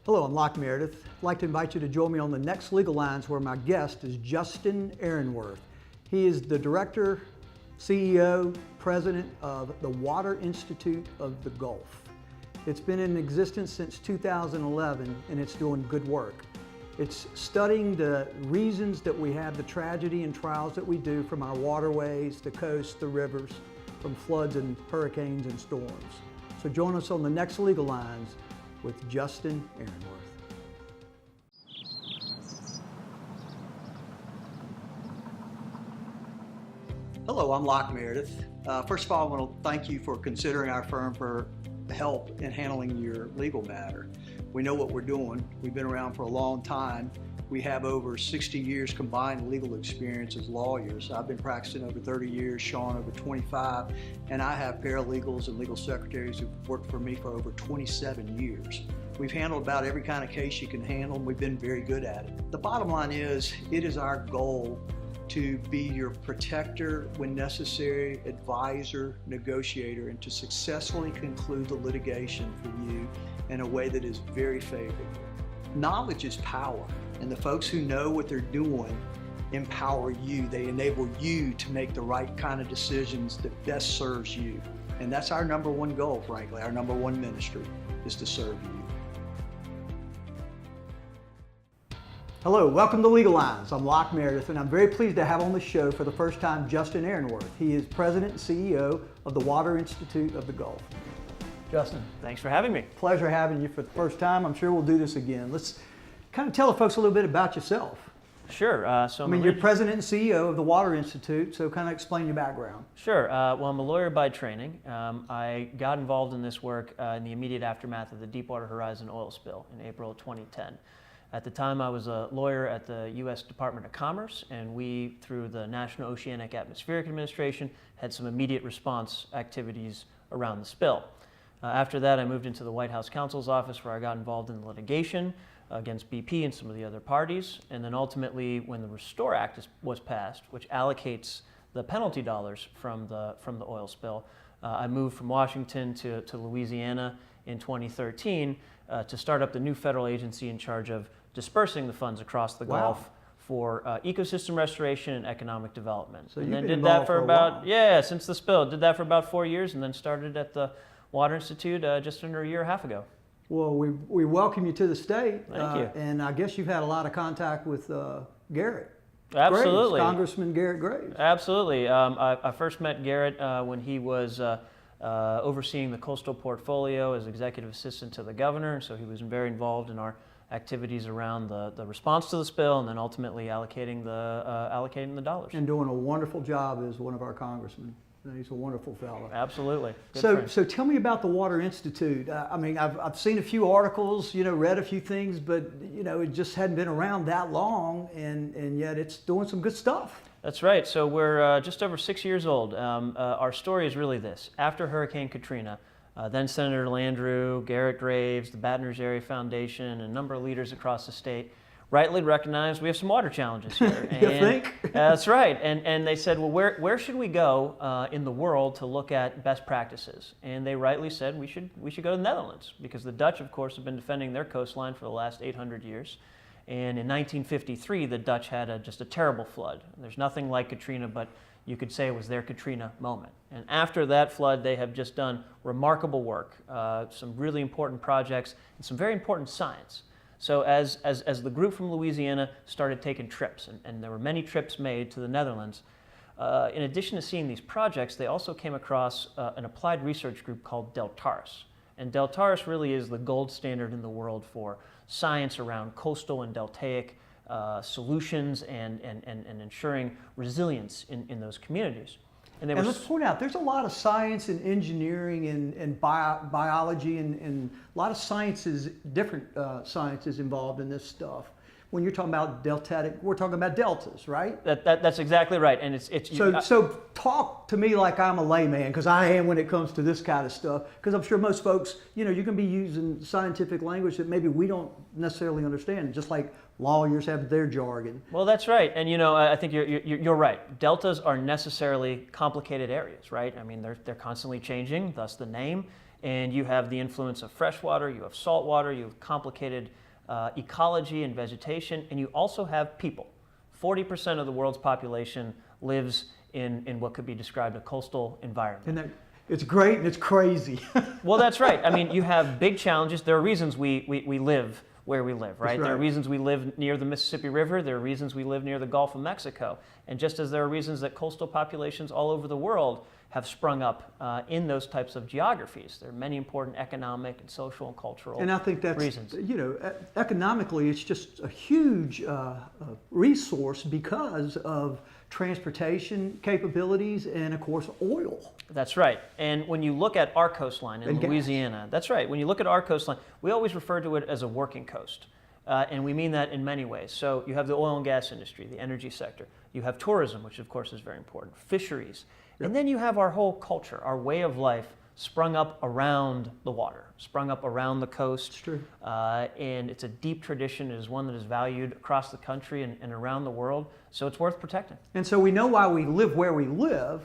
Hello, I'm Locke Meredith. I'd like to invite you to join me on the next Legal Lines where my guest is Justin Ehrenwerth. He is the Director, CEO, President of the Water Institute of the Gulf. It's been in existence since 2011 and it's doing good work. It's studying the reasons that we have the tragedy and trials that we do from our waterways, the coasts, the rivers, from floods and hurricanes and storms. So join us on the next Legal Lines with Justin Ehrenwerth. Hello, I'm Locke Meredith. First of all, I want to thank you for considering our firm for help in handling your legal matter. We know what we're doing. We've been around for a long time. We have over 60 years combined legal experience as lawyers. I've been practicing over 30 years, Sean over 25, and I have paralegals and legal secretaries who've worked for me for over 27 years. We've handled about every kind of case you can handle, and we've been very good at it. The bottom line is, it is our goal to be your protector when necessary, advisor, negotiator, and to successfully conclude the litigation for you in a way that is very favorable. Knowledge is power. And the folks who know what they're doing empower you. They enable you to make the right kind of decisions that best serves you. And that's our number one goal, frankly. Our number one ministry is to serve you. Hello, welcome to Legal Lines. I'm Locke Meredith, and I'm very pleased to have on the show for the first time Justin Ehrenwerth. He is President and CEO of the Water Institute of the Gulf. Justin. Thanks for having me. Pleasure having you for the first time. I'm sure we'll do this again. Let's kind of tell the folks a little bit about yourself. Sure. You're President and CEO of the Water Institute, so kind of explain your background. Sure. Well, I'm a lawyer by training. I got involved in this work in the immediate aftermath of the Deepwater Horizon oil spill in April of 2010. At the time, I was a lawyer at the U.S. Department of Commerce, and we, through the National Oceanic Atmospheric Administration, had some immediate response activities around the spill. After that, I moved into the White House counsel's office, where I got involved in litigation against BP and some of the other parties. And then ultimately, when the Restore Act was passed, which allocates the penalty dollars from the oil spill, I moved from Washington to Louisiana in 2013 to start up the new federal agency in charge of dispersing the funds across the Gulf for ecosystem restoration and economic development. So and you've then been did that involved for a about, while. since the spill. Did that for about 4 years, and then started at the Water Institute just under a year and a half ago. Well, we welcome you to the state. Thank you. And I guess you've had a lot of contact with Garrett. Absolutely. Graves, Congressman Garrett Graves. Absolutely. I first met Garrett when he was overseeing the coastal portfolio as executive assistant to the governor, so he was very involved in our activities around the response to the spill, and then ultimately allocating the dollars. And doing a wonderful job as one of our congressmen. He's a wonderful fellow. Absolutely. So tell me about the Water Institute. I've seen a few articles, read a few things, but it just hadn't been around that long, and yet it's doing some good stuff. That's right. So we're just over 6 years old. Our story is really this: after Hurricane Katrina, then Senator Landrieu, Garrett Graves, the Baton Rouge Area Foundation, and a number of leaders across the state rightly recognized we have some water challenges here. You think? That's right. And they said, well, where should we go in the world to look at best practices? And they rightly said we should go to the Netherlands, because the Dutch, of course, have been defending their coastline for the last 800 years. And in 1953, the Dutch had just a terrible flood. There's nothing like Katrina, but you could say it was their Katrina moment. And after that flood, they have just done remarkable work, some really important projects, and some very important science. So as the group from Louisiana started taking trips, and there were many trips made to the Netherlands, in addition to seeing these projects, they also came across an applied research group called Deltares. And Deltares really is the gold standard in the world for science around coastal and deltaic solutions and ensuring resilience in those communities. And let's point out, there's a lot of science and engineering and biology and a lot of sciences, different sciences involved in this stuff. When you're talking about deltatic, we're talking about deltas, right? That's exactly right. And So talk to me like I'm a layman, because I am when it comes to this kind of stuff. Because I'm sure most folks, you're going to be using scientific language that maybe we don't necessarily understand, just like lawyers have their jargon. Well, that's right. And I think you're right. Deltas are necessarily complicated areas, right? I mean, they're constantly changing, thus the name. And you have the influence of fresh water, you have salt water, you have complicated ecology and vegetation, and you also have people. 40% of the world's population lives in what could be described a coastal environment. And it's great and it's crazy. Well, that's right. I mean, you have big challenges. There are reasons we live where we live, right? There are reasons we live near the Mississippi River. There are reasons we live near the Gulf of Mexico. And just as there are reasons that coastal populations all over the world have sprung up in those types of geographies. There are many important economic and social and cultural reasons. And I think that's, economically, it's just a huge resource because of transportation capabilities and, of course, oil. That's right. And when you look at our coastline in Louisiana, that's right. When you look at our coastline, we always refer to it as a working coast. And we mean that in many ways. So you have the oil and gas industry, the energy sector. You have tourism, which of course is very important, fisheries. Yep. And then you have our whole culture, our way of life sprung up around the water, sprung up around the coast. It's true. And it's a deep tradition. It is one that is valued across the country and around the world. So it's worth protecting. And so we know why we live where we live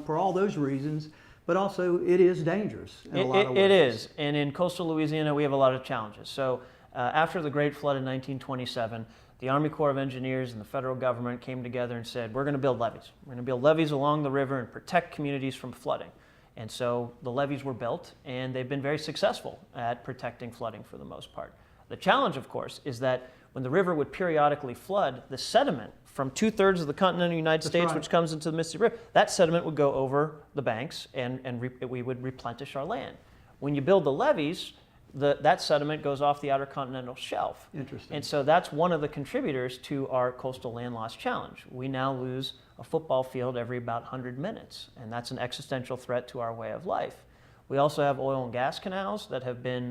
for all those reasons, but also it is dangerous in a lot of ways. It is. And in coastal Louisiana, we have a lot of challenges. So after the Great Flood in 1927, the Army Corps of Engineers and the federal government came together and said, we're going to build levees. We're going to build levees along the river and protect communities from flooding. And so the levees were built, and they've been very successful at protecting flooding for the most part. The challenge, of course, is that when the river would periodically flood, the sediment from 2/3 of the continental United States, which comes into the Mississippi River, that sediment would go over the banks, and we would replenish our land. When you build the levees, that sediment goes off the outer continental shelf. Interesting. And so that's one of the contributors to our coastal land loss challenge. We now lose a football field every about 100 minutes, and that's an existential threat to our way of life. We also have oil and gas canals that have been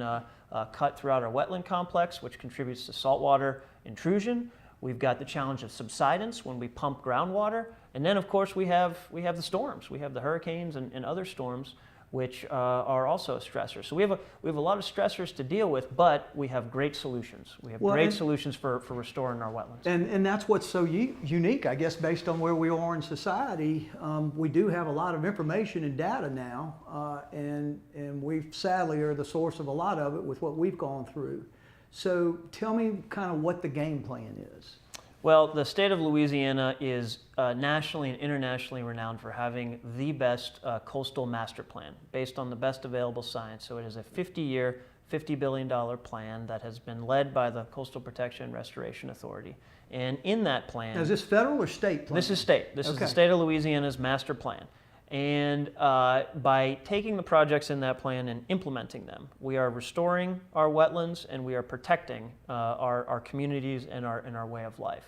cut throughout our wetland complex, which contributes to saltwater intrusion. We've got the challenge of subsidence when we pump groundwater. And then, of course, we have the storms. We have the hurricanes and other storms, which are also a stressor. So we have a lot of stressors to deal with, but we have great solutions. We have great solutions for restoring our wetlands. And that's what's so unique, I guess, based on where we are in society. We do have a lot of information and data now, and we sadly are the source of a lot of it with what we've gone through. So tell me kind of what the game plan is. Well, the state of Louisiana is nationally and internationally renowned for having the best coastal master plan based on the best available science. So it is a 50-year, $50 billion plan that has been led by the Coastal Protection and Restoration Authority. And in that plan... Now, is this federal or state plan? This is state. This is the state of Louisiana's master plan. And by taking the projects in that plan and implementing them, we are restoring our wetlands and we are protecting our communities and our way of life.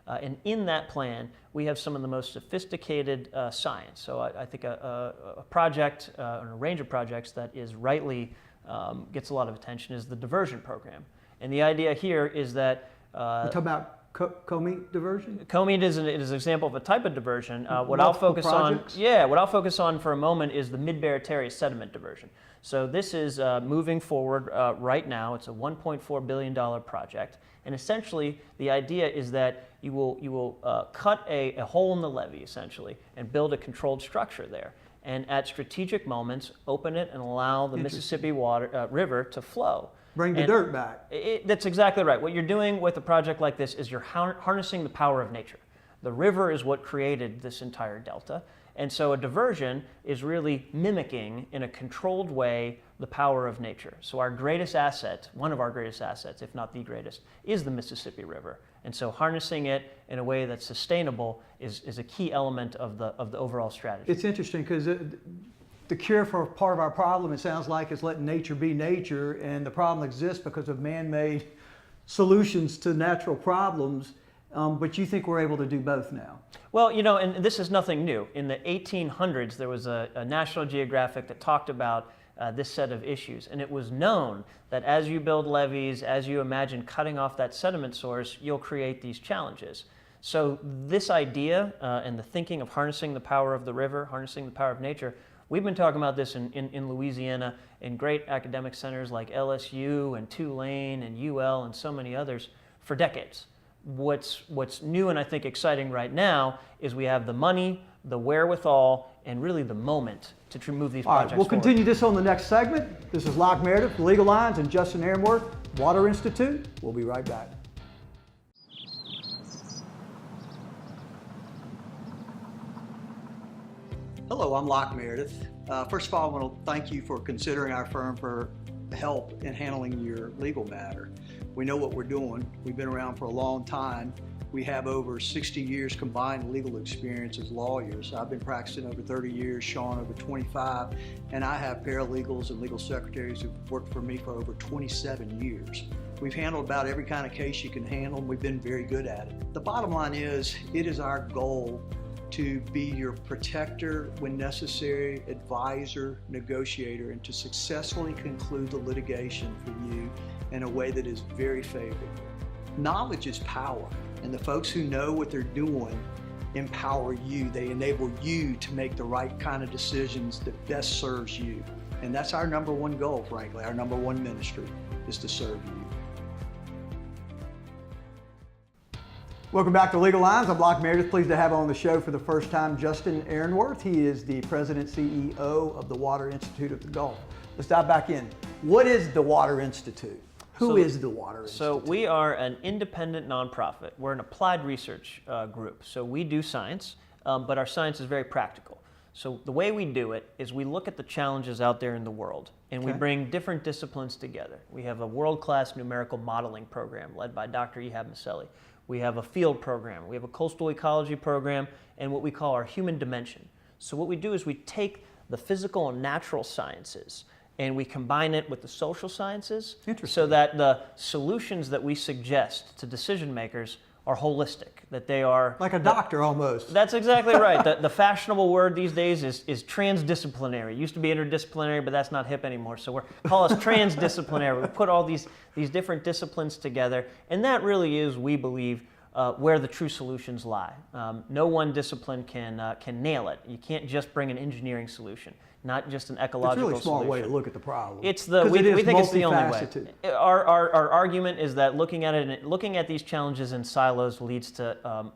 And in that plan, we have some of the most sophisticated science. So I think a project, or a range of projects that is rightly gets a lot of attention is the Diversion Program. And the idea here is that... You're talking about co-meat diversion? Co-meat is an example of a type of diversion. What I'll focus on for a moment is the Mid-Barataria sediment diversion. So this is moving forward right now. It's a $1.4 billion project. And essentially, the idea is that you will cut a hole in the levee, essentially, and build a controlled structure there. And at strategic moments, open it and allow the Mississippi River to flow. Bring the dirt back. That's exactly right. What you're doing with a project like this is you're harnessing the power of nature. The river is what created this entire delta. And so a diversion is really mimicking, in a controlled way, the power of nature. So our greatest asset, one of our greatest assets, if not the greatest, is the Mississippi River. And so harnessing it in a way that's sustainable is a key element of the overall strategy. It's interesting because the cure for part of our problem, it sounds like, is letting nature be nature, and the problem exists because of man-made solutions to natural problems. But you think we're able to do both now? Well, and this is nothing new. In the 1800s, there was a National Geographic that talked about this set of issues. And it was known that as you build levees, as you imagine cutting off that sediment source, you'll create these challenges. So this idea and the thinking of harnessing the power of the river, harnessing the power of nature, we've been talking about this in Louisiana in great academic centers like LSU and Tulane and UL and so many others for decades. What's new and I think exciting right now is we have the money, the wherewithal, and really the moment to move these All right, projects we'll forward. continue this on the next segment. This is Locke Meredith, Legal Lines, and Justin Ehrenwerth, Water Institute. We'll be right back. Hello, I'm Locke Meredith. First of all, I want to thank you for considering our firm for help in handling your legal matter. We know what we're doing. We've been around for a long time. We have over 60 years combined legal experience as lawyers. I've been practicing over 30 years, Sean over 25, and I have paralegals and legal secretaries who've worked for me for over 27 years. We've handled about every kind of case you can handle, and we've been very good at it. The bottom line is, it is our goal to be your protector when necessary, advisor, negotiator, and to successfully conclude the litigation for you in a way that is very favorable. Knowledge is power, and the folks who know what they're doing empower you. They enable you to make the right kind of decisions that best serves you. And that's our number one goal, frankly. Our number one ministry is to serve you. Welcome back to Legal Lines. I'm Locke Meredith. Pleased to have on the show for the first time Justin Ehrenwerth. He is the President CEO of the Water Institute of the Gulf. Let's dive back in. What is the Water Institute? Who is the Water Institute? So we are an independent nonprofit. We're an applied research group. So we do science, but our science is very practical. So the way we do it is we look at the challenges out there in the world, and we bring different disciplines together. We have a world-class numerical modeling program led by Dr. Ehab Maselli. We have a field program, we have a coastal ecology program, and what we call our human dimension. So what we do is we take the physical and natural sciences and we combine it with the social sciences so that the solutions that we suggest to decision makers are holistic, that they are... Like a doctor almost. That's exactly right. The fashionable word these days is transdisciplinary. It used to be interdisciplinary, but that's not hip anymore. So call us transdisciplinary. We put all these different disciplines together, and that really is, we believe, where the true solutions lie. No one discipline can nail it. You can't just bring an engineering solution, not just an ecological solution. It's a really small way to look at the problem. We think it's the only way. Our argument is that looking at these challenges in silos leads to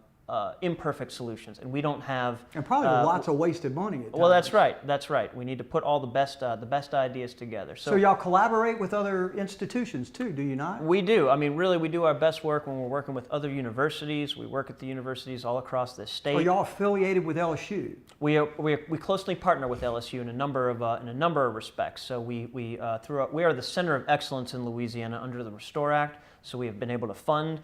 imperfect solutions, and we don't have... And probably lots of wasted money at times. Well, that's right. That's right. We need to put all the best ideas together. So y'all collaborate with other institutions too, do you not? We do. I mean, really, we do our best work when we're working with other universities. We work at the universities all across the state. Are y'all affiliated with LSU? We closely partner with LSU in a number of respects. So we are the center of excellence in Louisiana under the Restore Act. So we have been able to fund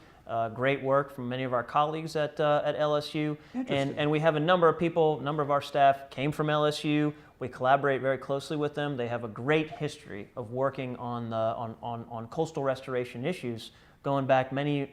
great work from many of our colleagues at LSU, and we have a number of our staff came from LSU. We collaborate very closely with them. They have a great history of working on coastal restoration issues going back many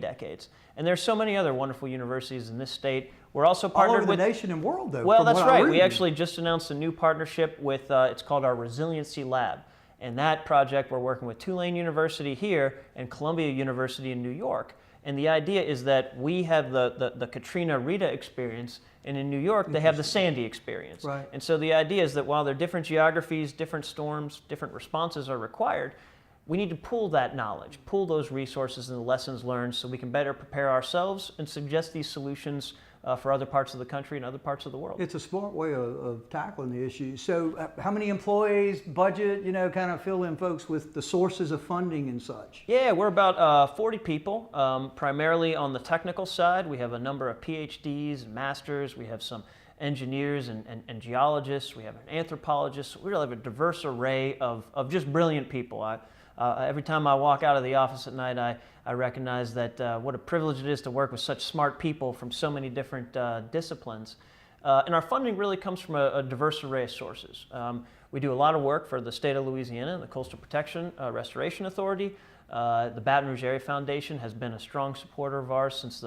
decades. And there's so many other wonderful universities in this state. We're also partnered all over the nation and world, though. Well, that's right. We actually just announced a new partnership with it's called our Resiliency Lab. And that project, we're working with Tulane University here and Columbia University in New York. And the idea is that we have the Katrina Rita experience, and in New York, they have the Sandy experience. Right. And so the idea is that while there are different geographies, different storms, different responses are required, we need to pool that knowledge, pool those resources and the lessons learned so we can better prepare ourselves and suggest these solutions for other parts of the country and other parts of the world. It's a smart way of tackling the issue. So how many employees, budget, kind of fill in folks with the sources of funding and such? Yeah, we're about 40 people, primarily on the technical side. We have a number of PhDs and masters. We have some engineers and geologists. We have an anthropologist. We really have a diverse array of just brilliant people. Every time I walk out of the office at night, I recognize that what a privilege it is to work with such smart people from so many different disciplines. And our funding really comes from a diverse array of sources. We do a lot of work for the state of Louisiana and the Coastal Protection Restoration Authority. The Baton Rouge Area Foundation has been a strong supporter of ours since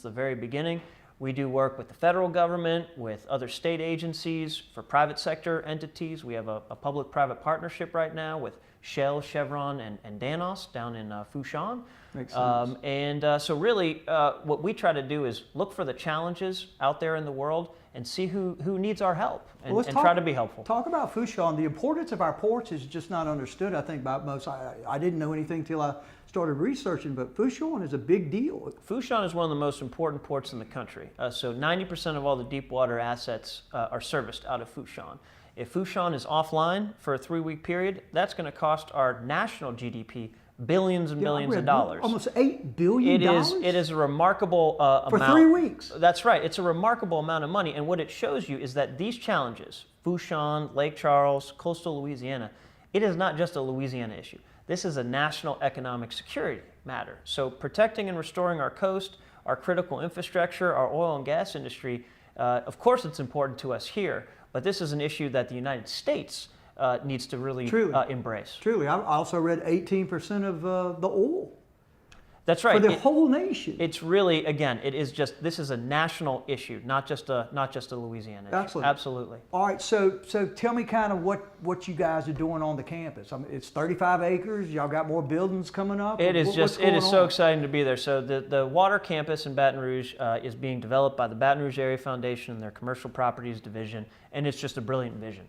the very beginning. We do work with the federal government, with other state agencies, for private sector entities. We have a public-private partnership right now with Shell, Chevron, and Danos down in Fushan. Makes sense. So really, what we try to do is look for the challenges out there in the world and see who needs our help and, Well, and try to be helpful. Talk about Fouchon. The importance of our ports is just not understood, I think, by most. I didn't know anything till I started researching, but Fouchon is a big deal. Fouchon is one of the most important ports in the country. So 90% of all the deep water assets are serviced out of Fouchon. If Fouchon is offline for a 3-week period, that's going to cost our national GDP billions and billions of dollars. Almost $8 billion? It is a remarkable amount. For 3 weeks? That's right. It's a remarkable amount of money. And what it shows you is that these challenges, Fouchon, Lake Charles, coastal Louisiana, it is not just a Louisiana issue. This is a national economic security matter. So protecting and restoring our coast, our critical infrastructure, our oil and gas industry, of course it's important to us here, but this is an issue that the United States needs to really embrace. Truly. I also read 18% of the oil. That's right. For the whole nation. It's really, again, this is a national issue, not just a Louisiana issue. Absolutely. Absolutely. All right, so tell me kind of what you guys are doing on the campus. I mean, it's 35 acres. Y'all got more buildings coming up? It is so exciting to be there. So the water campus in Baton Rouge is being developed by the Baton Rouge Area Foundation and their Commercial Properties Division, and it's just a brilliant vision.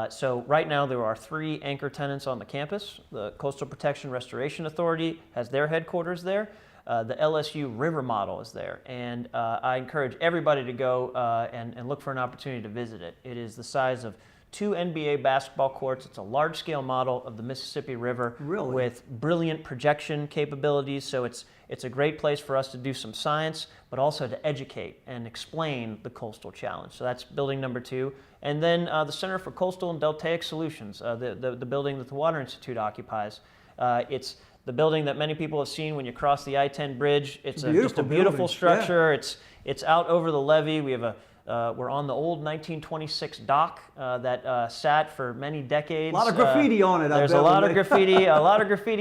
So right now there are 3 anchor tenants on the campus. The Coastal Protection Restoration Authority has their headquarters there. The LSU River Model is there. And I encourage everybody to go and look for an opportunity to visit it. It is the size of 2 NBA basketball courts. It's a large-scale model of the Mississippi River with brilliant projection capabilities. So it's a great place for us to do some science, but also to educate and explain the coastal challenge. So that's building number 2. And then the Center for Coastal and Deltaic Solutions, the building that the Water Institute occupies. It's the building that many people have seen when you cross the I-10 bridge. It's just a beautiful structure. Yeah. It's out over the levee. We have we're on the old 1926 dock that sat for many decades. A lot of graffiti on it. There's a lot of graffiti,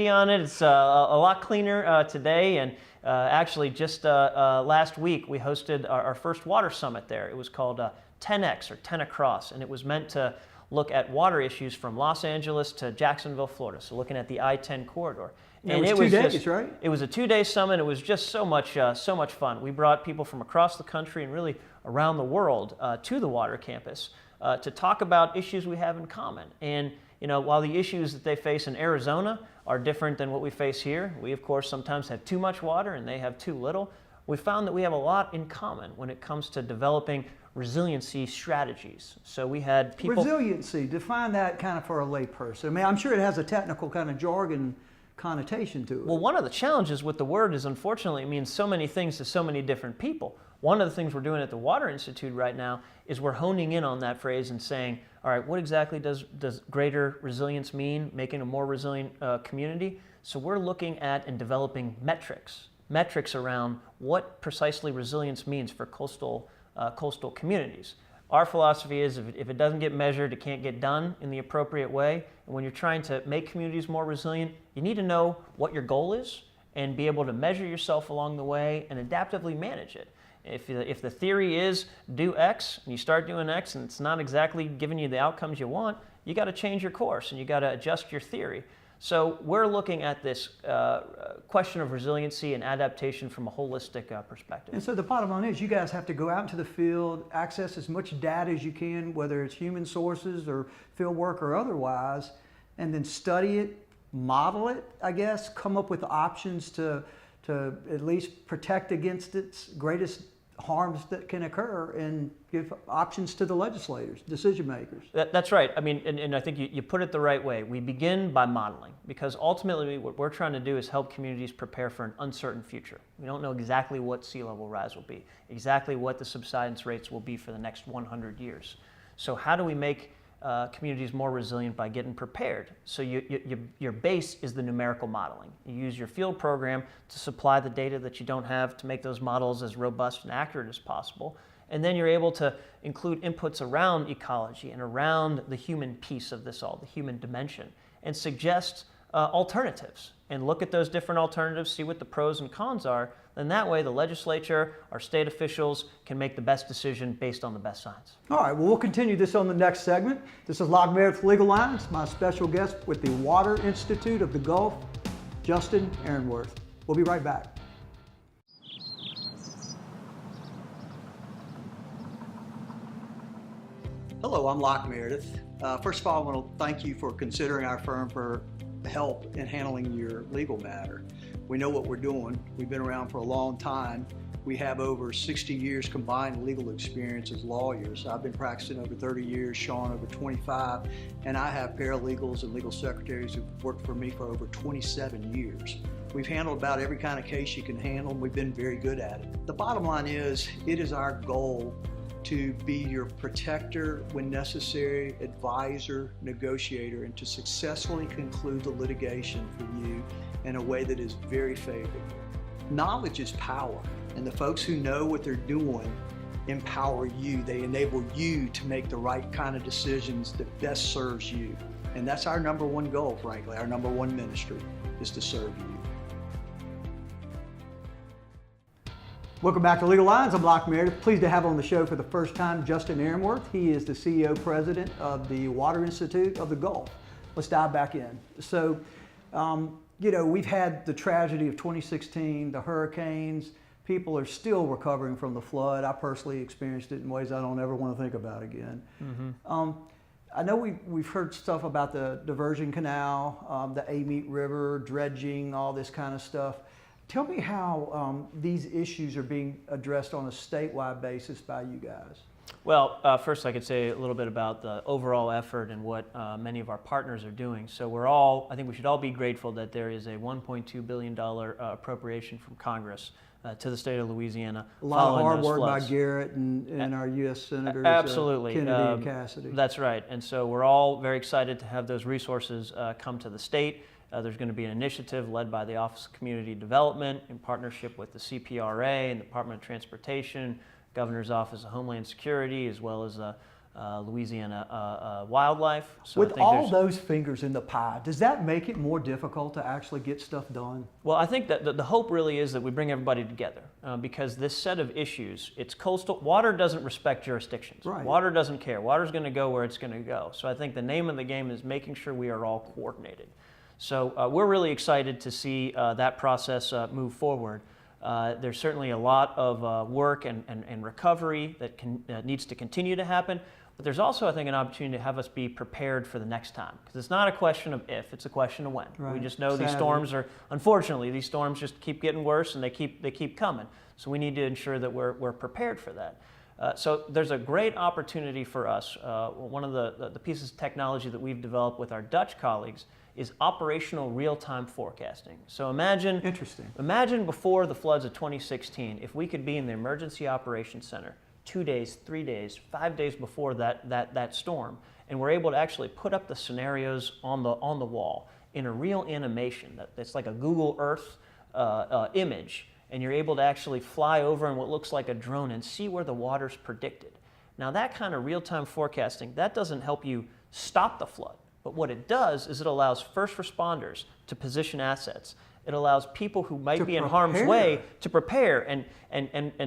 on it. It's a lot cleaner today. And actually, just last week, we hosted our first water summit there. It was called 10X or 10 Across, and it was meant to look at water issues from Los Angeles to Jacksonville, Florida. So looking at the I-10 corridor. And it was 2 days, right? It was a 2-day summit. It was just so much fun. We brought people from across the country and really around the world to the water campus to talk about issues we have in common. And while the issues that they face in Arizona are different than what we face here, we of course sometimes have too much water and they have too little. We found that we have a lot in common when it comes to developing resiliency strategies. So we had people... Resiliency, define that kind of for a lay person. I mean, I'm sure it has a technical kind of jargon connotation to it. Well, one of the challenges with the word is, unfortunately, it means so many things to so many different people. One of the things we're doing at the Water Institute right now is we're honing in on that phrase and saying, all right, what exactly does greater resilience mean, making a more resilient community? So we're looking at and developing metrics around what precisely resilience means for coastal communities. Our philosophy is if it doesn't get measured, it can't get done in the appropriate way. And when you're trying to make communities more resilient, you need to know what your goal is and be able to measure yourself along the way and adaptively manage it. If the theory is do X and you start doing X and it's not exactly giving you the outcomes you want, you got to change your course and you got to adjust your theory. So we're looking at this question of resiliency and adaptation from a holistic perspective. And so the bottom line is you guys have to go out into the field, access as much data as you can, whether it's human sources or field work or otherwise, and then study it, model it, I guess, come up with options to at least protect against its greatest harms that can occur and give options to the legislators, decision makers. That's right. I mean, and I think you put it the right way. We begin by modeling because ultimately what we're trying to do is help communities prepare for an uncertain future. We don't know exactly what sea level rise will be, exactly what the subsidence rates will be for the next 100 years. So how do we make communities more resilient by getting prepared? So your base is the numerical modeling. You use your field program to supply the data that you don't have to make those models as robust and accurate as possible. And then you're able to include inputs around ecology and around the human piece of this all, the human dimension, and suggest alternatives and look at those different alternatives, see what the pros and cons are. Then that way the legislature, our state officials can make the best decision based on the best science. All right, well, we'll continue this on the next segment. This is Locke Meredith Legal Lines, my special guest with the Water Institute of the Gulf, Justin Ehrenwerth. We'll be right back. Hello, I'm Locke Meredith. First of all, I want to thank you for considering our firm for help in handling your legal matter. We know what we're doing. We've been around for a long time. We have over 60 years combined legal experience as lawyers. I've been practicing over 30 years, Sean over 25, and I have paralegals and legal secretaries who've worked for me for over 27 years. We've handled about every kind of case you can handle, and we've been very good at it. The bottom line is, it is our goal to be your protector when necessary, advisor, negotiator, and to successfully conclude the litigation for you in a way that is very favorable. Knowledge is power, and the folks who know what they're doing empower you. They enable you to make the right kind of decisions that best serves you. And that's our number one goal, frankly. Our number one ministry is to serve you. Welcome back to Legal Lines. I'm Locke Meredith. Pleased to have on the show for the first time Justin Ehrenwerth. He is the CEO President of the Water Institute of the Gulf. Let's dive back in. So, we've had the tragedy of 2016, the hurricanes. People are still recovering from the flood. I personally experienced it in ways I don't ever want to think about again. Mm-hmm. I know we've heard stuff about the Diversion Canal, the Amite River, dredging, all this kind of stuff. Tell me how these issues are being addressed on a statewide basis by you guys. Well, first I could say a little bit about the overall effort and what many of our partners are doing. So I think we should all be grateful that there is a $1.2 billion appropriation from Congress to the state of Louisiana. A lot of hard work by Garrett and our U.S. Senators, absolutely. Kennedy and Cassidy. That's right. And so we're all very excited to have those resources come to the state. There's going to be an initiative led by the Office of Community Development in partnership with the CPRA and the Department of Transportation, Governor's Office of Homeland Security, as well as Louisiana Wildlife. So with all those fingers in the pie, does that make it more difficult to actually get stuff done? Well, I think that the hope really is that we bring everybody together because this set of issues, it's coastal. Water doesn't respect jurisdictions. Right. Water doesn't care. Water's going to go where it's going to go. So I think the name of the game is making sure we are all coordinated. So we're really excited to see that process move forward. There's certainly a lot of work and recovery that needs to continue to happen, but there's also, I think, an opportunity to have us be prepared for the next time. Because it's not a question of if, it's a question of when. Right. We just know these storms unfortunately, these storms just keep getting worse and they keep coming. So we need to ensure that we're prepared for that. So there's a great opportunity for us. One of the pieces of technology that we've developed with our Dutch colleagues is operational real-time forecasting. So imagine before the floods of 2016, if we could be in the Emergency Operations Center 2 days, 3 days, 5 days before that storm, and we're able to actually put up the scenarios on the wall in a real animation. That's like a Google Earth image, and you're able to actually fly over in what looks like a drone and see where the water's predicted. Now that kind of real-time forecasting, that doesn't help you stop the flood. But what it does is it allows first responders to position assets. It allows people who might be in harm's way to prepare and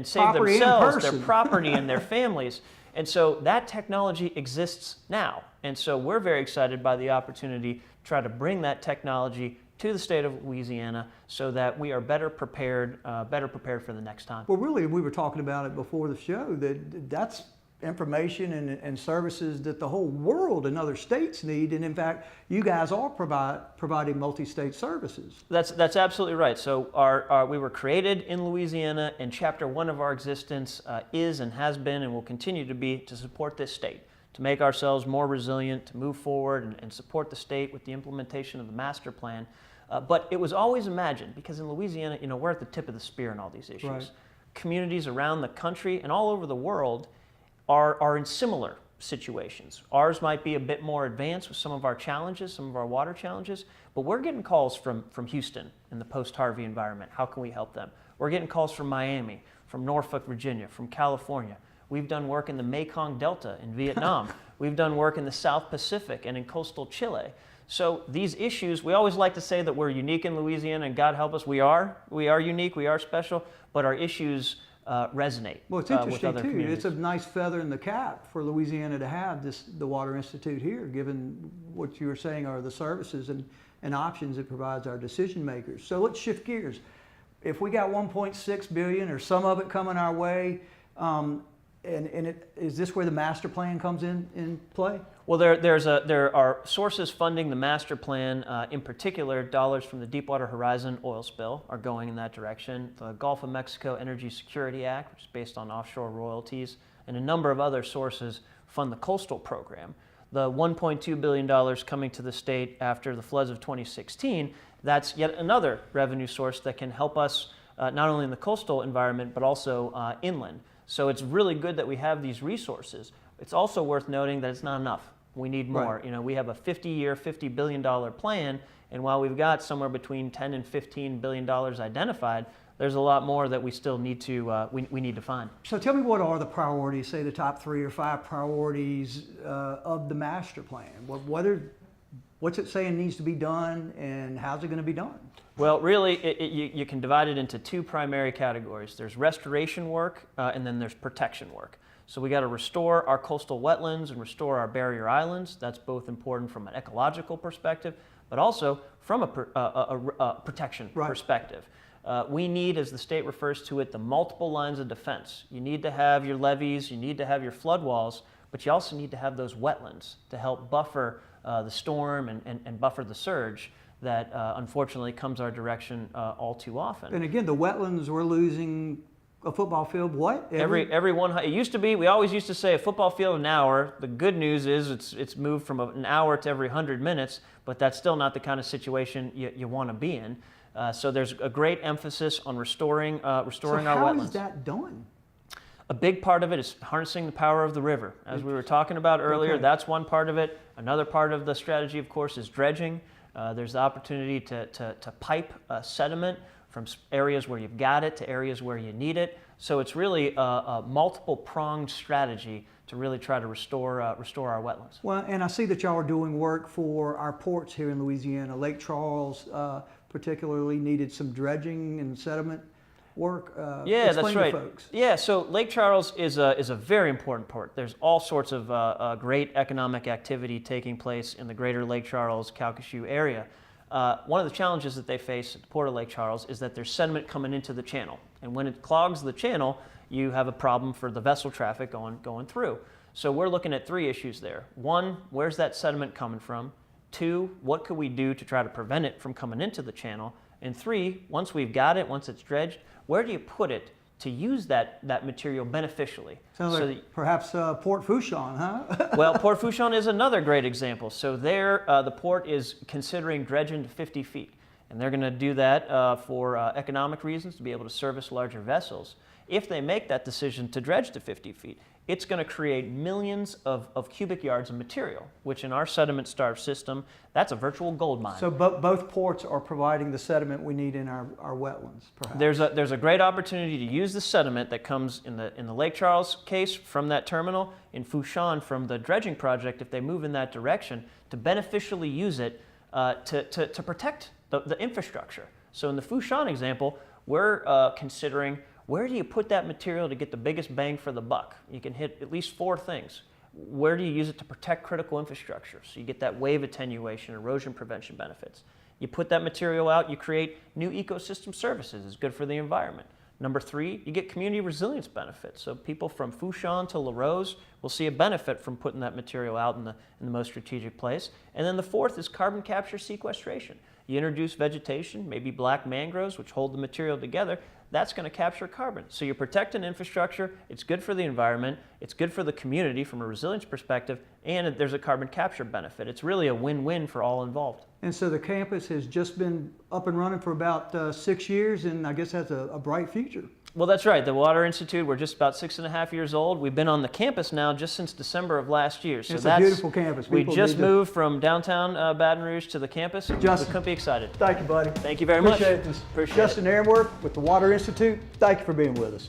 save themselves, their property, and their families. And so that technology exists now. And so we're very excited by the opportunity to try to bring that technology to the state of Louisiana so that we are better prepared for the next time. Well, really, we were talking about it before the show, that's information and services that the whole world and other states need, and in fact, you guys are providing multi-state services. That's absolutely right. So we were created in Louisiana, and Chapter 1 of our existence is and has been and will continue to be to support this state, to make ourselves more resilient, to move forward and support the state with the implementation of the master plan. But it was always imagined, because in Louisiana, we're at the tip of the spear in all these issues. Right. Communities around the country and all over the world are in similar situations. Ours might be a bit more advanced with some of our challenges, some of our water challenges, but we're getting calls from Houston in the post-Harvey environment. How can we help them? We're getting calls from Miami, from Norfolk, Virginia, from California. We've done work in the Mekong Delta in Vietnam. We've done work in the South Pacific and in coastal Chile. So these issues, we always like to say that we're unique in Louisiana, and God help us, we are unique, we are special, but our issues resonate. Well, it's interesting too. Communities. It's a nice feather in the cap for Louisiana to have the Water Institute here, given what you were saying are the services and options it provides our decision makers. So let's shift gears. If we got $1.6 billion or some of it coming our way, Is this where the master plan comes in play? Well, there are sources funding the master plan. In particular, dollars from the Deepwater Horizon oil spill are going in that direction. The Gulf of Mexico Energy Security Act, which is based on offshore royalties, and a number of other sources fund the coastal program. The $1.2 billion coming to the state after the floods of 2016, that's yet another revenue source that can help us not only in the coastal environment, but also inland. So it's really good that we have these resources. It's also worth noting that it's not enough. We need more. Right. We have a 50-year, $50 billion plan, and while we've got somewhere between $10 and $15 billion identified, there's a lot more that we still need to we need to find. So tell me, what are the priorities, say the top 3 or 5 priorities of the master plan? What's it saying needs to be done, and how's it going to be done? Well, really, you can divide it into 2 primary categories. There's restoration work, and then there's protection work. So we got to restore our coastal wetlands and restore our barrier islands. That's both important from an ecological perspective, but also from a protection perspective. We need, as the state refers to it, the multiple lines of defense. You need to have your levees, you need to have your flood walls, but you also need to have those wetlands to help buffer the storm and buffer the surge that unfortunately comes our direction all too often. And again, the wetlands, we're losing a football field, what? Every one. It used to be, we always used to say a football field an hour. The good news is it's moved from an hour to every 100 minutes, but that's still not the kind of situation you want to be in. So there's a great emphasis on restoring our wetlands. How is that done? A big part of it is harnessing the power of the river. As we were talking about earlier, that's one part of it. Another part of the strategy, of course, is dredging. There's the opportunity to pipe sediment from areas where you've got it to areas where you need it. So it's really a multiple-pronged strategy to really try to restore our wetlands. Well, and I see that y'all are doing work for our ports here in Louisiana. Lake Charles particularly needed some dredging and sediment work. Yeah, that's right. To folks. Yeah, so Lake Charles is a very important port. There's all sorts of great economic activity taking place in the greater Lake Charles, Calcasieu area. One of the challenges that they face at the Port of Lake Charles is that there's sediment coming into the channel. And when it clogs the channel, you have a problem for the vessel traffic going through. So we're looking at 3 issues there. 1, where's that sediment coming from? 2, what could we do to try to prevent it from coming into the channel? And 3, once we've got it, once it's dredged, where do you put it to use that material beneficially? Sounds like perhaps Port Fourchon, huh? Well, Port Fourchon is another great example. So there, the port is considering dredging to 50 feet. And they're going to do that for economic reasons, to be able to service larger vessels. If they make that decision to dredge to 50 feet, it's going to create millions of cubic yards of material, which in our sediment-starved system, that's a virtual gold mine. So both ports are providing the sediment we need in our wetlands, perhaps? There's a great opportunity to use the sediment that comes in the Lake Charles case from that terminal, in Fourchon from the dredging project, if they move in that direction, to beneficially use it to protect the infrastructure. So in the Fourchon example, we're considering, where do you put that material to get the biggest bang for the buck? You can hit at least 4 things. Where do you use it to protect critical infrastructure? So you get that wave attenuation, erosion prevention benefits. You put that material out, you create new ecosystem services. It's good for the environment. Number 3, you get community resilience benefits. So people from Fourchon to La Rose will see a benefit from putting that material out in the most strategic place. And then the 4th is carbon capture sequestration. You introduce vegetation, maybe black mangroves, which hold the material together. That's going to capture carbon. So you're protecting infrastructure, it's good for the environment, it's good for the community from a resilience perspective, and there's a carbon capture benefit. It's really a win-win for all involved. And so the campus has just been up and running for about 6 years, and I guess has a bright future. Well, that's right. The Water Institute, we're just about 6.5 years old. We've been on the campus now just since December of last year. So it's a beautiful campus. We just moved from downtown Baton Rouge to the campus. Justin, we couldn't be excited. Thank you, buddy. Thank you very much. Appreciate this. Justin Ehrenwerth with the Water Institute, thank you for being with us.